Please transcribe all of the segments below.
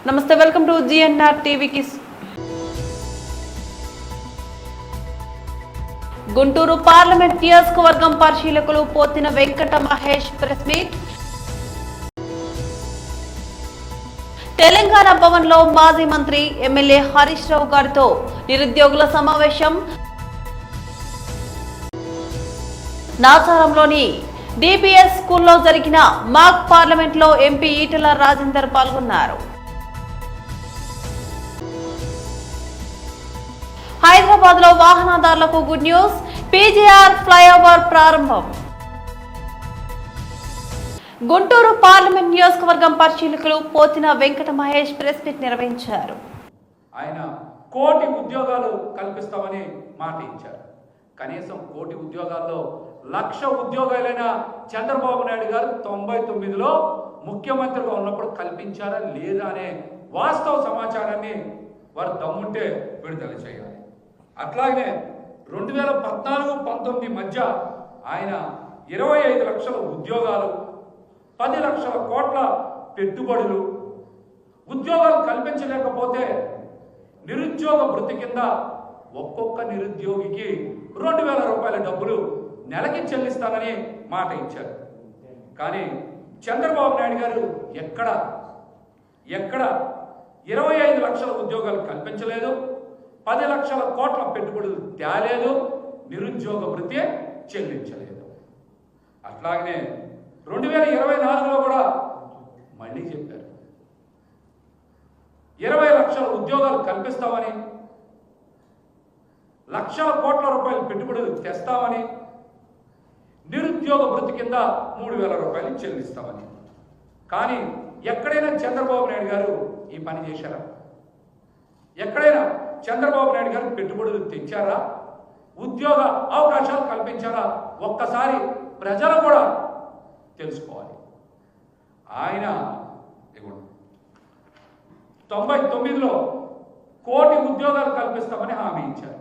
నమస్తే, welcome to GNR టీవీకి. Guntur parliament నియోజకవర్గం పరిశీలకులు పోతిన వెంకట మహేష్ ప్రెస్ మీట్. తెలంగాణ భవన్ లో మాజీ మంత్రి ఎమ్మెల్యే హరీష్ రావు గారితో నిరుద్యోగుల సమావేశం. నాచారంలోని డిపిఎస్ స్కూల్లో జరిగిన మాక్ పార్లమెంట్ లో ఎంపీ ఈటెల రాజేందర్ పాల్గొన్నారు. హైదరాబాద్ లో వాహనదారులకు గుడ్ న్యూస్, పీజీఆర్ ఫ్లైఓవర్ ప్రారంభం. గుంటూరు పార్లమెంట్ నియోజకవర్గం పరిశీలకులు పోతిన వెంకట మహేష్ ప్రెస్ మీట్ నిర్వహించారు. ఆయన 1,000,000 ఉద్యోగాలు కల్పిస్తామని మాట ఇచ్చారు. కనీసం 1,000,000 ఉద్యోగాల్లో 1,00,000 ఉద్యోగాలైన చంద్రబాబు నాయుడు గారు 99లో ముఖ్యమంత్రిగా ఉన్నప్పుడు కల్పించారా లేదా అనే వాస్తవ సమాచారాన్ని వారు దమ్ముంటే విడుదల చేయాలి. అట్లాగే 2014-19 మధ్య ఆయన 25 లక్షల ఉద్యోగాలు, 10 లక్షల కోట్ల పెట్టుబడులు, ఉద్యోగాలు కల్పించలేకపోతే నిరుద్యోగ వృత్తి కింద ఒక్కొక్క నిరుద్యోగికి 2,000 రూపాయల డబ్బులు నెలకి చెల్లిస్తానని మాట ఇచ్చారు. కానీ చంద్రబాబు నాయుడు గారు ఎక్కడ 25 లక్షల ఉద్యోగాలు కల్పించలేదు, 10 లక్షల కోట్ల పెట్టుబడులు తేలేదు, నిరుద్యోగ వృత్తి చెల్లించలేదు. అట్లాగనే 2024లో కూడా మళ్ళీ చెప్పారు 20 లక్షల ఉద్యోగాలు కల్పిస్తామని, లక్షల కోట్ల రూపాయల పెట్టుబడులు తెస్తామని, నిరుద్యోగ వృత్తి కింద 3,000 రూపాయలు చెల్లిస్తామని. కానీ ఎక్కడైనా చంద్రబాబు నాయుడు గారు ఈ పని చేశారా? ఎక్కడైనా చంద్రబాబు నాయుడు గారు పెట్టుబడులు తెచ్చారా? ఉద్యోగ అవకాశాలు కల్పించారా? ఒక్కసారి ప్రజలు కూడా తెలుసుకోవాలి. ఆయన 99లో 1,000,000 ఉద్యోగాలు కల్పిస్తామని హామీ ఇచ్చారు.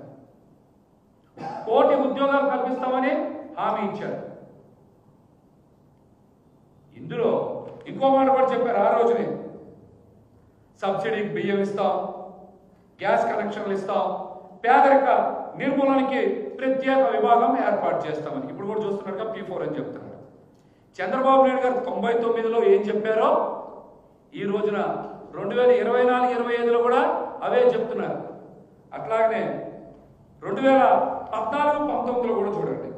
1,000,000 ఉద్యోగాలు కల్పిస్తామని హామీ ఇచ్చారు. ఇందులో ఇంకో మాట కూడా చెప్పారు. ఆ రోజునే సబ్సిడీకి బియ్యం ఇస్తాం, గ్యాస్ కనెక్షన్లు ఇస్తాం, పేదరిక నిర్మూలనకి ప్రత్యేక విభాగం ఏర్పాటు చేస్తామని. ఇప్పుడు కూడా చూస్తున్నట్టుగా P4 అని చెప్తున్నారు. చంద్రబాబు నాయుడు గారు 99లో ఏం చెప్పారో ఈ రోజున 2024-25లో కూడా అవే చెప్తున్నారు. అట్లాగనే 2014-19లో కూడా చూడండి,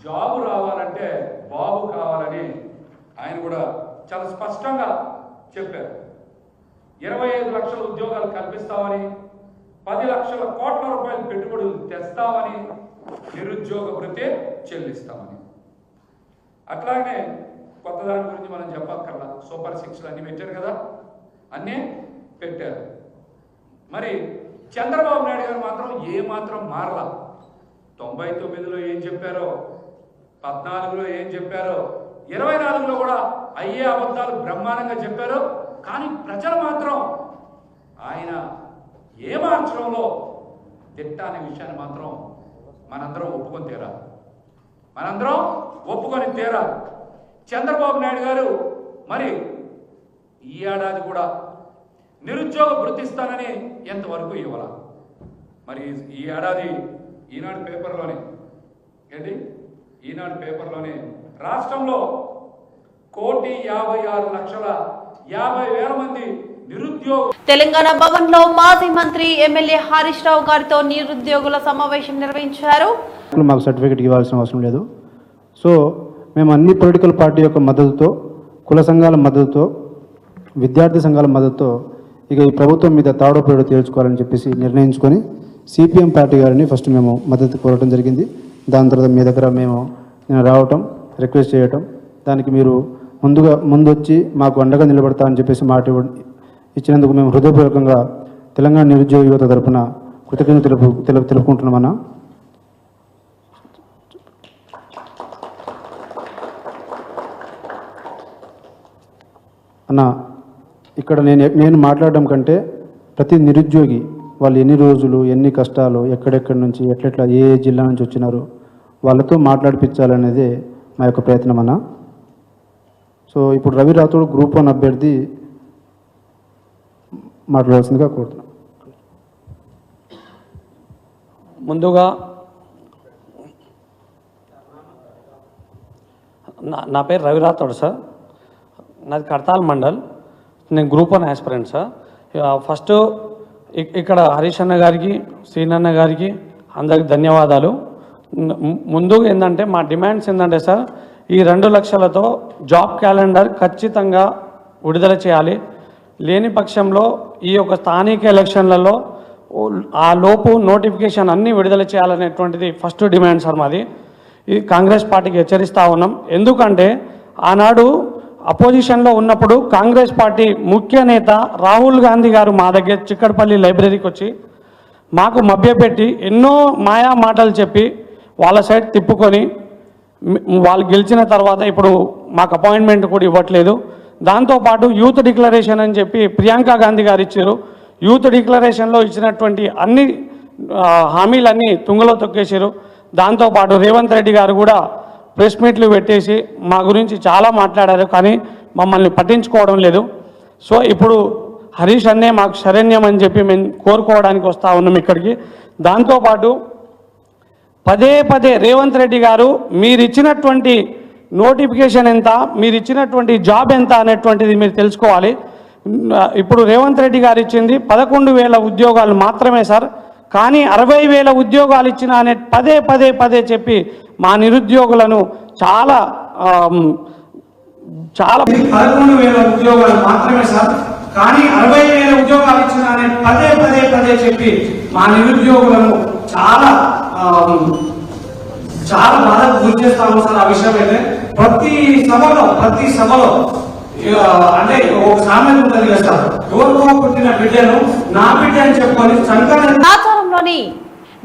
జాబు రావాలంటే బాబు కావాలని ఆయన కూడా చాలా స్పష్టంగా చెప్పారు. 25 లక్షల ఉద్యోగాలు కల్పిస్తామని, 10 లక్షల కోట్ల రూపాయల పెట్టుబడులు తెస్తామని, నిరుద్యోగ వృత్తి చెల్లిస్తామని. అట్లాగే కొత్త దాని గురించి మనం చెప్పక్కర్లా, సూపర్ 6 అన్నీ పెట్టారు కదా, అన్నీ పెట్టారు. మరి చంద్రబాబు నాయుడు గారు మాత్రం ఏమాత్రం మారలా. 99లో ఏం చెప్పారో, 14లో ఏం చెప్పారో, 24లో కూడా అయ్యే అబద్ధాలు బ్రహ్మాండంగా చెప్పారు. కానీ ప్రజలు మాత్రం ఆయన ఏ మార్చడంలో దిట్ట అనే విషయాన్ని మాత్రం మనందరం ఒప్పుకొని తీరాలి. చంద్రబాబు నాయుడు గారు మరి ఈ ఏడాది కూడా నిరుద్యోగ వృత్తి ఇస్తానని ఎంతవరకు ఇవ్వాల? మరి ఈ ఏడాది ఈనాడు పేపర్లోనే రాష్ట్రంలో 1,56,50,000 మంది నిరుద్యోగ. తెలంగాణ భవన్ లో మాజీ మంత్రి ఎమ్మెల్యే హరీష్ రావు గారితో నిరుద్యోగుల సమావేశం నిర్వహించారు. మాకు సర్టిఫికేట్ ఇవ్వాల్సిన అవసరం లేదు. సో మేము అన్ని పొలిటికల్ పార్టీ యొక్క మద్దతుతో, కుల సంఘాల మద్దతుతో, విద్యార్థి సంఘాల మద్దతుతో ఇక ఈ ప్రభుత్వం మీద తాడోపేడో తేల్చుకోవాలని చెప్పేసి నిర్ణయించుకొని సిపిఎం పార్టీ గారిని ఫస్ట్ మేము మద్దతు కోరటం జరిగింది. దాని తర్వాత మీ దగ్గర మేము రావటం, రిక్వెస్ట్ చేయటం, దానికి మీరు ముందొచ్చి మాకు అండగా నిలబడతా అని చెప్పేసి మాట ఇచ్చినందుకు మేము హృదయపూర్వకంగా తెలంగాణ నిరుద్యోగ యువత తరఫున కృతజ్ఞతలు తెలుపుకుంటున్నామన్నా. అన్న, ఇక్కడ నేను మాట్లాడడం కంటే ప్రతి నిరుద్యోగి వాళ్ళు ఎన్ని రోజులు, ఎన్ని కష్టాలు, ఎక్కడెక్కడి నుంచి, ఎట్లెట్లా, ఏ జిల్లా నుంచి వచ్చినారు, వాళ్ళతో మాట్లాడిపించాలనేదే మా యొక్క ప్రయత్నం అన్న. సో ఇప్పుడు రవి రాథోడ్ గ్రూప్ 1 అభ్యర్థి మాట్లాడాల్సిందిగా కోరుతున్నాను. ముందుగా నా పేరు రవి రాథోడ్ సార్. నాది కడతాల్ మండల్. నేను గ్రూప్ 1 ఆస్పిరెంట్ సార్. ఫస్ట్ ఇక్కడ హరీష్ అన్న గారికి, శ్రీనన్న గారికి అందరికి ధన్యవాదాలు. ముందుగా ఏంటంటే మా డిమాండ్స్ ఏంటంటే సార్, ఈ 2 లక్షలతో జాబ్ క్యాలెండర్ ఖచ్చితంగా విడుదల చేయాలి. లేని పక్షంలో ఈ యొక్క స్థానిక ఎలక్షన్లలో ఆ లోపు నోటిఫికేషన్ అన్నీ విడుదల చేయాలనేటువంటిది ఫస్ట్ డిమాండ్ సార్ మాది. ఇది కాంగ్రెస్ పార్టీకి హెచ్చరిస్తూ ఉన్నాం. ఎందుకంటే ఆనాడు అపోజిషన్లో ఉన్నప్పుడు కాంగ్రెస్ పార్టీ ముఖ్య నేత రాహుల్ గాంధీ గారు మా దగ్గర చిక్కడపల్లి లైబ్రరీకి వచ్చి మాకు మభ్యపెట్టి ఎన్నో మాయా మాటలు చెప్పి వాళ్ళ సైడ్ తిప్పుకొని వాళ్ళు గెలిచిన తర్వాత ఇప్పుడు మాకు అపాయింట్మెంట్ కూడా ఇవ్వట్లేదు. దాంతోపాటు యూత్ డిక్లరేషన్ అని చెప్పి ప్రియాంక గాంధీ గారు ఇచ్చారు. యూత్ డిక్లరేషన్లో ఇచ్చినటువంటి అన్ని హామీలన్నీ తుంగలో తొక్కేశారు. దాంతోపాటు రేవంత్ రెడ్డి గారు కూడా ప్రెస్ మీట్లు పెట్టేసి మా గురించి చాలా మాట్లాడారు, కానీ మమ్మల్ని పట్టించుకోవడం లేదు. సో ఇప్పుడు హరీష్ అన్నే మాకు శరణ్యం అని చెప్పి మేము కోరుకోవడానికి వస్తూ ఉన్నాం ఇక్కడికి. దాంతోపాటు పదే పదే రేవంత్ రెడ్డి గారు మీరు ఇచ్చినటువంటి నోటిఫికేషన్ ఎంత, మీరు ఇచ్చినటువంటి జాబ్ ఎంత అనేటువంటిది మీరు తెలుసుకోవాలి. ఇప్పుడు రేవంత్ రెడ్డి గారు ఇచ్చింది 11,000 ఉద్యోగాలు మాత్రమే సార్, కానీ 60,000 ఉద్యోగాలు ఇచ్చిన అనే పదే పదే పదే చెప్పి మా నిరుద్యోగులను చాలా 11,000 ఉద్యోగాలు మాత్రమే సార్, కానీ 60,000 ఉద్యోగాలు ఇచ్చిన అనే పదే పదే పదే చెప్పి మా నిరుద్యోగులను చాలా బాధకు గురి చేస్తాము సార్. ఆ విషయం అయితే ప్రతి సభలో అంటే ఒక సామెత ఉంటుంది కదా సార్, ఎవరికో పుట్టిన బిడ్డను నా బిడ్డ అని చెప్పుకొని ఆచారంలోని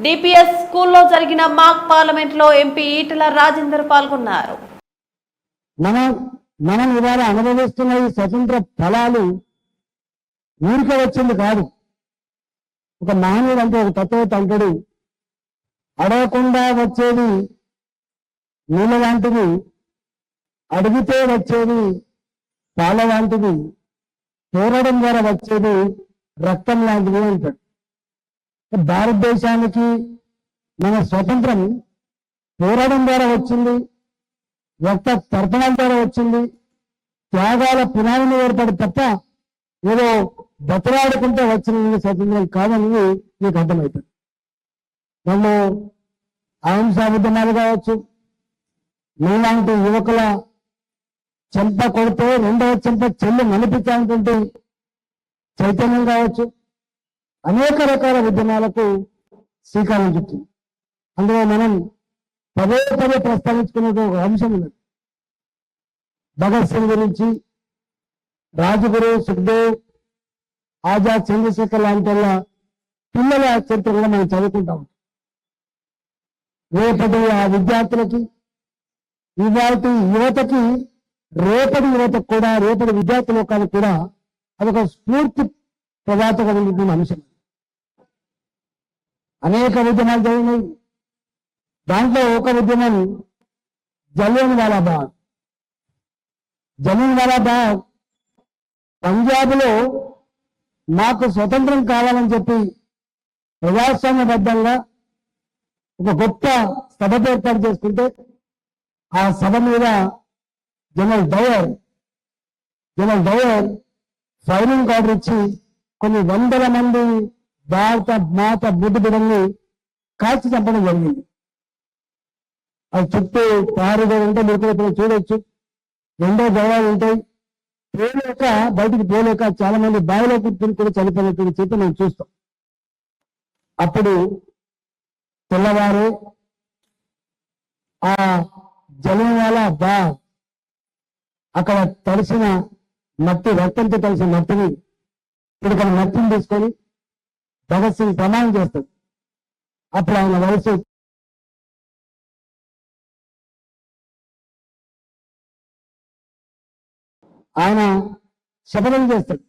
డిపిఎస్ స్కూల్లో జరిగిన మాక్ పార్లమెంట్ లో ఎంపీ ఈటెల రాజేందర్ పాల్గొన్నారు. మనం ఇవాళ అనుభవిస్తున్న ఈ స్వతంత్ర ఫలాలు ఊరికే వచ్చింది కాదు. ఒక మానవుడు అంటే ఒక తత్వతంతుడు అడగకుండా వచ్చేది నీళ్ళ లాంటిది, అడిగితే వచ్చేది పాల లాంటిది, పోరాటం ద్వారా వచ్చేది రక్తం లాంటిది అంటాడు. భారతదేశానికి మన స్వతంత్రం పోరాటం ద్వారా వచ్చింది, రక్త తర్పణాల ద్వారా వచ్చింది, త్యాగాల పునాదిని ఏర్పడి తప్ప ఏదో బతలాడుకుంటే వచ్చిన స్వతంత్రం కాదనేది మీకు అర్థమవుతుంది. వాళ్ళు అహింసా ఉద్యమాలు కావచ్చు, మీలాంటి యువకుల చెంప కొడితే రెండవ చెంప చెల్లి నలిపించాలనుకుంటే చైతన్యం కావచ్చు, అనేక రకాల ఉద్యమాలకు శ్రీకారం చుట్టింది. అందులో మనం పదే పదే ప్రస్తావించుకునే ఒక అంశం ఉన్నది. భగత్ సింగ్ గురించి, రాజగురు, సుఖ్దేవ్, ఆజాద్, చంద్రశేఖర్ లాంటి వాళ్ళ పిల్లల చరిత్ర కూడా మనం చదువుకుంటాం. రేపటి ఆ విద్యార్థులకి, ఇవాటి యువతకి, రేపటి యువతకు కూడా, రేపటి విద్యార్థి లోకాలకు కూడా అదొక స్ఫూర్తి ప్రదాతకమైన అంశం. అనేక ఉద్యమాలు జరిగినాయి. దాంట్లో ఒక ఉద్యమం జలియన్ వాలా బాగ్ పంజాబ్లో మాకు స్వతంత్రం కావాలని చెప్పి ప్రజాస్వామ్యబద్ధంగా ఒక గొప్ప సభ ఏర్పాటు చేసుకుంటే ఆ సభ మీద జనరల్ డయర్ ఫైరింగ్ ఆర్డర్ ఇచ్చి కొన్ని వందల మంది భారత మాత బుద్ధ బిడ్డల్ని కాల్చి చంపడం జరిగింది. అది చుట్టూ పారుగా ఉంటే మీరు కూడా చూడొచ్చు. రెండో గవాలు ఉంటాయి. బయటికి పోలేక చాలా మంది బావిలో కూర్చొని కూడా చనిపోయినటువంటి చేతి మనం చూస్తాం. అప్పుడు తెల్లవారు ఆ జలియన్వాలా బాగ్ అక్కడ తడిసిన మట్టి, రక్తంతో తడిసిన మట్టిని ఇక్కడ మట్టిని తీసుకొని భగత్ సింగ్ ప్రమాణం చేస్తాడు. అప్పుడు ఆయన వయసు ఆయన శపథం చేస్తాడు.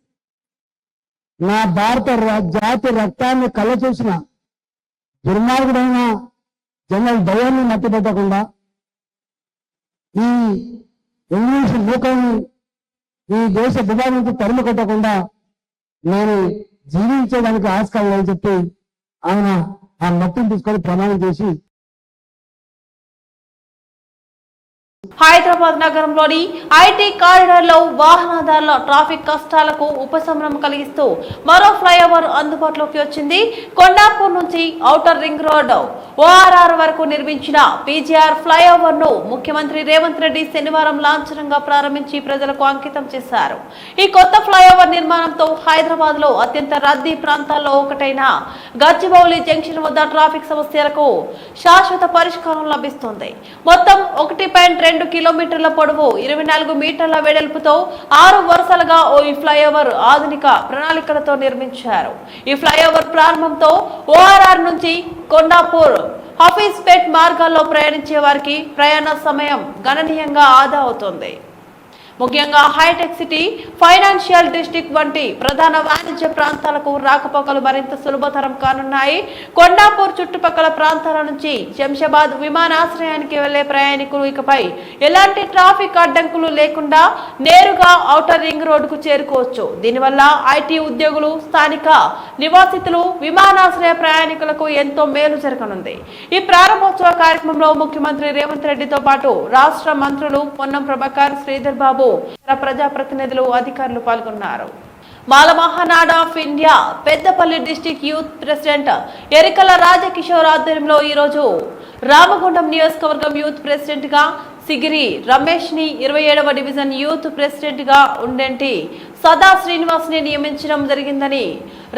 నా భారత జాతి రక్తాన్ని కళ్ళ చూసిన దుర్మార్గుడైన జనరల్ డయర్ని మట్టి పెట్టకుండా, ఈ ఇంగ్లీష్ మూకల్ని ఈ దేశ విభాగానికి తరిమి కొట్టకుండా నేను జీవించేదానికి ఆస్కారం లేదని చెప్పి ఆయన ఆ మట్టిని తీసుకొని ప్రమాణం చేసి హైదరాబాద్ నగరంలోని ఐటీ కారిడార్ లో వాహనదారుల ట్రాఫిక్ కష్టాలకు ఉపశమనం కలిగిస్తూ మరో ఫ్లైఓవర్ అందుబాటులోకి వచ్చింది. కొండాపూర్ నుంచి ఔటర్ రింగ్ రోడ్ ఓఆర్ఆర్ వరకు నిర్మించిన పీజీఆర్ ఫ్లైఓవర్ ను ముఖ్యమంత్రి రేవంత్ రెడ్డి శనివారం లాంఛనంగా ప్రారంభించి ప్రజలకు అంకితం చేశారు. ఈ కొత్త ఫ్లైఓవర్ నిర్మాణంతో హైదరాబాద్ లో అత్యంత రద్దీ ప్రాంతాల్లో ఒకటైన గచ్చిబౌలి జంక్షన్ వద్ద ట్రాఫిక్ సమస్యలకు శాశ్వత పరిష్కారం లభిస్తుంది. మొత్తం 1.2 కిలోమీటర్ల పొడవు 24 మీటర్ల వెడల్పుతో 6 వరుసలుగా ఈ ఫ్లైఓవర్ ఆధునిక ప్రణాళికలతో నిర్మించారు. ఈ ఫ్లైఓవర్ ప్రారంభంతో ఓఆర్ఆర్ నుంచి కొండాపూర్ హఫీజ్పేట్ మార్గాల్లో ప్రయాణించే వారికి ప్రయాణ సమయం గణనీయంగా ఆదా అవుతుంది. ముఖ్యంగా హైటెక్ సిటీ, ఫైనాన్షియల్ డిస్ట్రిక్ట్ వంటి ప్రధాన వాణిజ్య ప్రాంతాలకు రాకపోకలు మరింత సులభతరం కానున్నాయి. కొండాపూర్ చుట్టుపక్కల ప్రాంతాల నుంచి శంషాబాద్ విమానాశ్రయానికి వెళ్లే ప్రయాణికులు ఇకపై ఎలాంటి ట్రాఫిక్ అడ్డంకులు లేకుండా నేరుగా ఔటర్ రింగ్ రోడ్డుకు చేరుకోవచ్చు. దీనివల్ల ఐటీ ఉద్యోగులు, స్థానిక నివాసితులు, విమానాశ్రయ ప్రయాణికులకు ఎంతో మేలు జరగనుంది. ఈ ప్రారంభోత్సవ కార్యక్రమంలో ముఖ్యమంత్రి రేవంత్ రెడ్డితో పాటు రాష్ట్ర మంత్రులు పొన్నం ప్రభాకర్, శ్రీధర్ బాబు, ప్రజాప్రతినిధులు, అధికారులు పాల్గొన్నారు. Mala Mahanadu of India Peddapalli district youth president Erikala Rajakishore ఆధ్వర్యంలో ఈ రోజు రామగుండం నియోజకవర్గం యూత్ ప్రెసిడెంట్ గా సిగిరి రమేష్ ని, 27వ డివిజన్ యూత్ ప్రెసిడెంట్ గా ఉండేంటి సదా శ్రీనివాస్ ని నియమించడం జరిగిందని,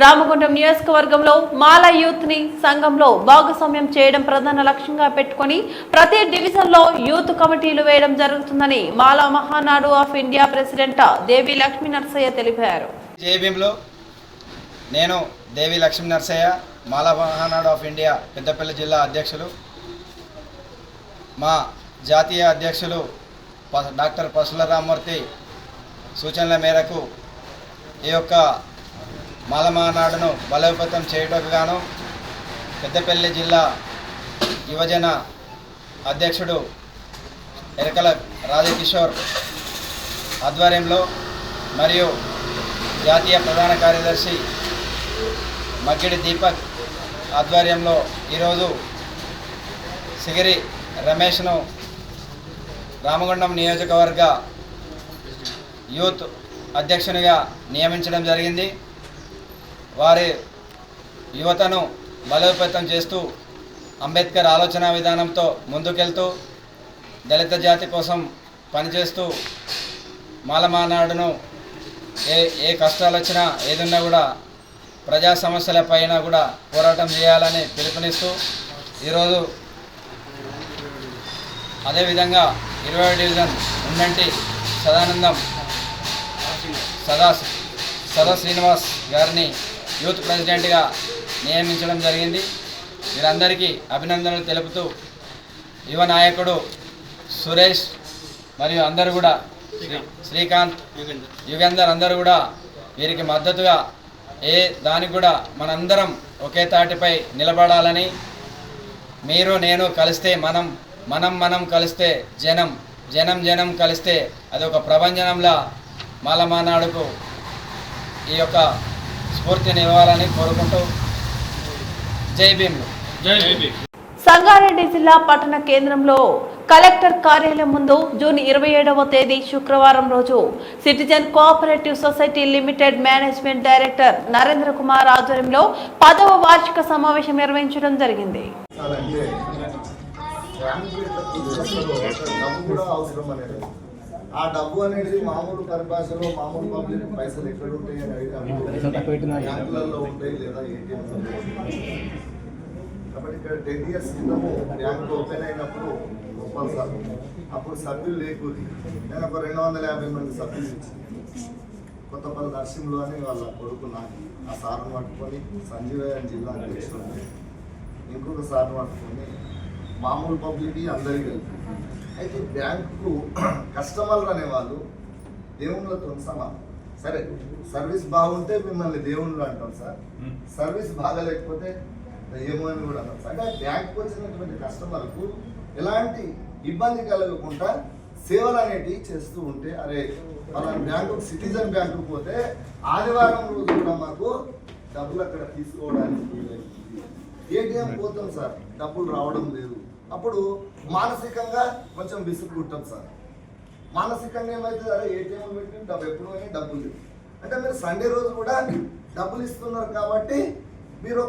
రామగుండం నియోజకవర్గంలో మాల యూత్ ని సంఘంలో భాగస్వామ్యం చేయడం ప్రధాన లక్ష్యంగా పెట్టుకొని ప్రతి డివిజన్ లో యూత్ కమిటీలు వేయడం జరుగుతుందని మాల మహానాడు ఆఫ్ ఇండియా ప్రెసిడెంట్ దేవి లక్ష్మీ నరసయ్య తెలిపారు. జేబీఎంలో నేను దేవి లక్ష్మీ నరసయ్య, మాల మహానాడు ఆఫ్ ఇండియా పెద్దపల్లి జిల్లా అధ్యక్షులు. మా జాతీయ అధ్యక్షులు డాక్టర్ పసుల రామ్మూర్తి సూచనల మేరకు ఈ యొక్క మాల మహానాడును బలోపేతం చేయటకు గాను పెద్దపల్లి జిల్లా యువజన అధ్యక్షుడు ఎరకల రాజకిషోర్ ఆధ్వర్యంలో మరియు జాతీయ ప్రధాన కార్యదర్శి మగ్గిడి దీపక్ ఆధ్వర్యంలో ఈరోజు సిగిరి రమేష్ను రామగుండం నియోజకవర్గ యూత్ అధ్యక్షునిగా నియమించడం జరిగింది. వారి యువతను బలోపేతం చేస్తూ అంబేద్కర్ ఆలోచన విధానంతో ముందుకెళ్తూ దళిత జాతి కోసం పనిచేస్తూ మాల మహానాడును ఏ కష్టాలు వచ్చినా ఏదున్నా కూడా ప్రజా సమస్యల పైన కూడా పోరాటం చేయాలని పిలుపునిస్తూ ఈరోజు అదేవిధంగా 20వ డివిజన్ ఉండంటి సదానందం సదా శ్రీనివాస్ గారిని యూత్ ప్రెసిడెంట్గా నియమించడం జరిగింది. వీరందరికీ అభినందనలు తెలుపుతూ యువ నాయకుడు సురేష్ మరియు అందరూ కూడా శ్రీకాంత్, యుగేందర్ అందరూ కూడా వీరికి మద్దతుగా దానికి కూడా మనందరం ఒకే తాటిపై నిలబడాలని, మీరు నేను కలిస్తే మనం కలిస్తే జనం కలిస్తే అదొక ప్రభంజనంలా మాల మహానాడుకు ఈ యొక్క స్ఫూర్తిని ఇవ్వాలని కోరుకుంటూ జై భీమ్. సంగారెడ్డి జిల్లా పట్టణ కేంద్రంలో కలెక్టర్ కార్యాలయం ముందు జూన్ 27వ తేదీ శుక్రవారం రోజు citizen cooperative society limited management director Narendra Kumar ఆధ్వర్యంలో 10వ వార్షిక సమావేశం నిర్వహించడం జరిగింది. డబ్బు కూడా అవసరం అనేది, ఆ డబ్బు అనేది మామూలు పరిభాషలో మామూలు పబ్లిక్ పైసలు ఎక్కడ ఉంటాయి అని బ్యాంకులలో ఉంటాయి లేదా ఏటీఎంలో. కాబట్టి ఇక్కడ 10 years క్రితము బ్యాంకు ఓపెన్ అయినప్పుడు గోపాల్ సార్ అప్పుడు సభ్యులు లేకూరి నేను ఒక 250 మంది సభ్యులు ఇచ్చింది. కొత్తపల్లి నర్సింహులు అని వాళ్ళ కొడుకున్నాను. ఆ సార్ను పట్టుకొని సంజీవయ్య జిల్లా అధ్యక్షుడు, ఇంకొక సార్ను పట్టుకొని మామూలు పబ్లిక్ అందరికీ వెళ్తుంది. అయితే బ్యాంకు కస్టమర్లు అనేవాళ్ళు దేవుళ్ళతో సమానం. సరే, సర్వీస్ బాగుంటే మిమ్మల్ని దేవుళ్ళు అంటాం సార్, సర్వీస్ బాగాలేకపోతే ఏమో అని కూడా అంటాం సార్. అంటే బ్యాంకుకు వచ్చినటువంటి కస్టమర్కు ఎలాంటి ఇబ్బంది కలగకుండా సేవలు అనేటివి చేస్తూ ఉంటే, అరే పలానా బ్యాంకు సిటిజన్ బ్యాంకు పోతే ఆదివారం రోజు కూడా మాకు డబ్బులు అక్కడ తీసుకోవడానికి ఏటీఎం పోతాం సార్, డబ్బులు రావడం లేదు. అప్పుడు మానసికంగా కొంచెం విసుగుంటాం సార్. మానసికంగా ఏమైతే అరే ఏటీఎం పెట్టి డబ్బు ఎప్పుడు డబ్బులు లేవు అంటే మీరు సండే రోజు కూడా డబ్బులు ఇస్తున్నారు కాబట్టి మీరు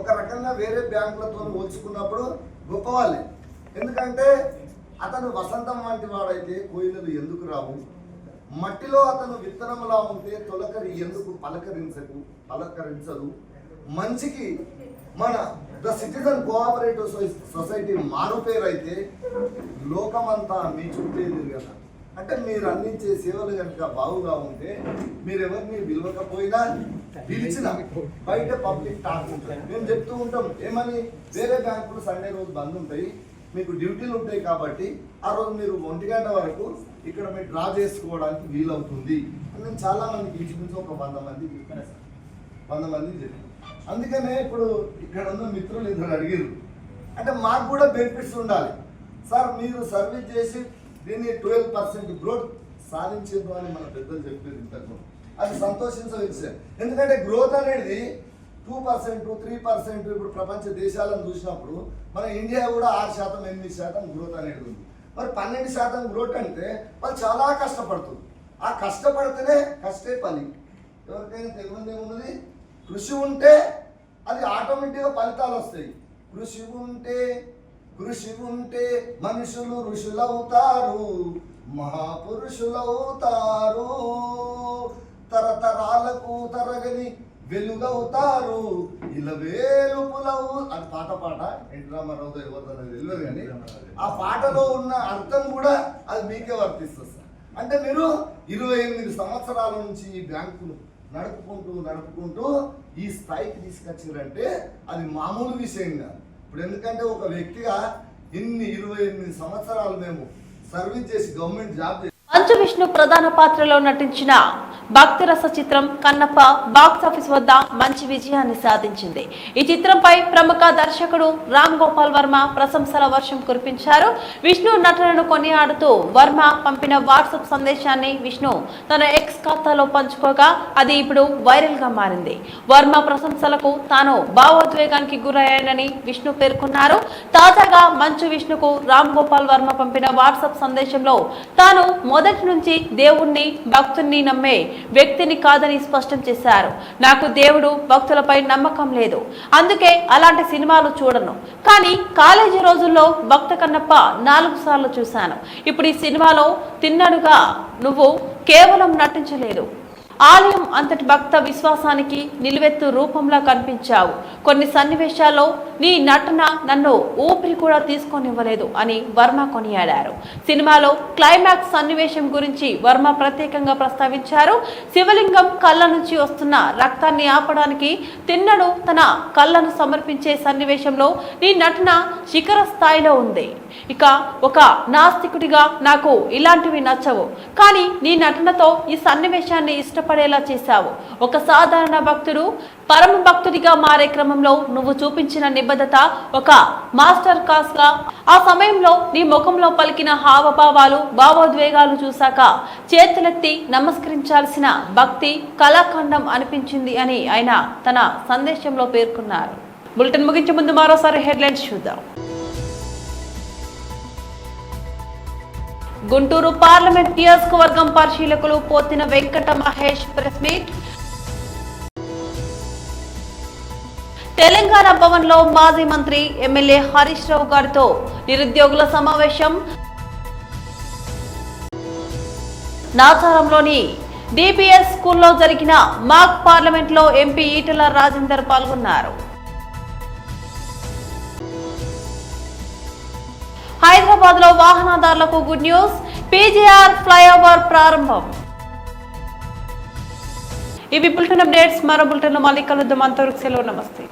ఒక రకంగా వేరే బ్యాంకులతో పోల్చుకున్నప్పుడు గొప్పవాళ్ళే. ఎందుకంటే అతను వసంతం వంటి వాడైతే కోయిలలు ఎందుకు రావు, మట్టిలో అతను విత్తనంలా ఉంటే తొలకరి ఎందుకు పలకరించదు. మంచికి మన ద సిటిజన్ కోఆపరేటివ్ సొసైటీ మారుపేరు అయితే లోకమంతా మీ చుట్టే తిరగదా. అంటే మీరు అందించే సేవలు కనుక బాగుగా ఉంటే మీరు ఎవరిని పిలవకపోయినా పిలిచినా బయట పబ్లిక్ టాక్ ఉంటుంది. మేము చెప్తూ ఉంటాం ఏమని, వేరే బ్యాంకులు సండే రోజు బంద్ ఉంటాయి, మీకు డ్యూటీలు ఉంటాయి కాబట్టి ఆ రోజు మీరు 1 గంట వరకు ఇక్కడ మీరు డ్రా చేసుకోవడానికి వీలవుతుంది అని నేను చాలా మందికి ఇంచుమించు ఒక 100 మంది చెప్పాను. అందుకనే ఇప్పుడు ఇక్కడ ఉన్న మిత్రులు ఇద్దరు అడిగారు, అంటే మాకు కూడా బెనిఫిట్స్ ఉండాలి సార్. మీరు సర్వీస్ చేసి దీన్ని 12% గ్రోత్ సాధించేది అని మన పెద్దలు చెప్పేది ఇంతకు, అది సంతోషించవచ్చు. ఎందుకంటే గ్రోత్ అనేది 2%, 3% ఇప్పుడు ప్రపంచ దేశాలను చూసినప్పుడు మన ఇండియా కూడా 6%, 8% గ్రోత్ అనేది ఉంది. మరి 12% గ్రోత్ అంటే వాళ్ళు చాలా కష్టపడుతుంది. ఆ కష్టపడితేనే కష్టే పని. ఎవరికైనా తెలియదు ఏమున్నది, కృషి ఉంటే అది ఆటోమేటిక్గా ఫలితాలు వస్తాయి. కృషి ఉంటే మనుషులు ఋషులవుతారు, మహాపురుషులవుతారు, తరతరాలకు తరగని వెలుగవుతారు, ఇలా వేలుపులవు. అది పాట ఎన్టీ రామారావుతో ఎవరితో తెలియదు కానీ ఆ పాటలో ఉన్న అర్థం కూడా అది మీకే వర్తిస్తుంది. అంటే మీరు 28 సంవత్సరాల నుంచి ఈ బ్యాంకును నడుపుకుంటూ ఈ స్థాయికి తీసుకొచ్చారంటే అది మామూలు విషయం కాదు. ఇప్పుడు ఎందుకంటే ఒక వ్యక్తిగా 28 సంవత్సరాలు మేము సర్వీస్ చేసి గవర్నమెంట్ జాబ్ మంచు విష్ణు ప్రధాన పాత్రలో నటించిన భక్తిరస చిత్రం కన్నప్ప బాక్సాఫీస్ వద్ద మంచి విజయాన్ని సాధించింది. ఈ చిత్రంపై ప్రముఖ దర్శకుడు రామ్ గోపాల్ వర్మ ప్రశంసల వర్షం కురిపించారు. విష్ణు నటనను కొనియాడుతూ వర్మ పంపిన వాట్సాప్ సందేశాన్ని విష్ణు తన ఎక్స్ ఖాతాలో పంచుకోగా అది ఇప్పుడు వైరల్ గా మారింది. వర్మ ప్రశంసలకు తాను భావోద్వేగానికి గురయ్యానని విష్ణు పేర్కొన్నారు. తాజాగా మంచు విష్ణుకు రామ్ గోపాల్ వర్మ పంపిన వాట్సాప్ సందేశంలో తాను మొదటి నుంచి దేవుణ్ణి భక్తుల్ని నమ్మే వ్యక్తిని కాదని స్పష్టం చేశారు. నాకు దేవుడు భక్తులపై నమ్మకం లేదు, అందుకే అలాంటి సినిమాలు చూడను. కానీ కాలేజీ రోజుల్లో భక్త కన్నప్ప 4 సార్లు చూశాను. ఇప్పుడు ఈ సినిమాలో తిన్ననుగా నువ్వు కేవలం నటించలేదు, ఆలయం అంతటి భక్త విశ్వాసానికి నిలువెత్తు రూపంలా కనిపించావు. కొన్ని సన్నివేశాల్లో నీ నటన నన్ను ఊపిరి కూడా తీసుకొనివ్వలేదు అని వర్మ కొనియాడారు. సినిమాలో క్లైమాక్స్ సన్నివేశం గురించి వర్మ ప్రత్యేకంగా ప్రస్తావించారు. శివలింగం కళ్ళ నుంచి వస్తున్న రక్తాన్ని ఆపడానికి తిన్నడు తన కళ్ళను సమర్పించే సన్నివేశంలో నీ నటన శిఖర స్థాయిలో ఉంది. ఇక ఒక నాస్తికుడిగా నాకు ఇలాంటివి నచ్చవు, కానీ నీ నటనతో ఈ సన్నివేశాన్ని ఇష్టపడేలా చేశావు. ఒక సాధారణ భక్తుడు పరమ భక్తుడిగా మారే క్రమంలో నువ్వు చూపించిన నిబద్ధత ఒక మాస్టర్ క్లాస్ గా ఆ సమయంలో నీ ముఖంలో పలికిన హావభావాలు భావోద్వేగాలు చూశాక చేతులెత్తి నమస్కరించాల్సిన భక్తి కళాఖండం అనిపించింది అని ఆయన తన సందేశంలో పేర్కొన్నారు. బులెటిన్ ముగించే ముందు మరోసారి హెడ్లైన్స్ చూద్దాం. గుంటూరు పార్లమెంట్ నియోజకవర్గం పరిశీలకులు పోతిన వెంకట మహేష్ ప్రెస్ మీట్. తెలంగాణ భవన్ లో మాజీ మంత్రి ఎమ్మెల్యే హరీష్ రావు గారితో నిరుద్యోగుల సమావేశం. నాచారంలోని డిపిఎస్ స్కూల్లో జరిగిన మాక్ పార్లమెంట్ లో ఎంపీ ఈటెల రాజేందర్ పాల్గొన్నారు. హైదరాబాద్ లో వాహనదారులకు గుడ్ న్యూస్, పీజీఆర్ ఫ్లైఓవర్ ప్రారంభం. ఇవి బులెటిన్ అప్డేట్స్. మరో బులెటిన్ లో మళ్ళీ కలుద్దాం. అంతవరకు సెలవు, నమస్తే.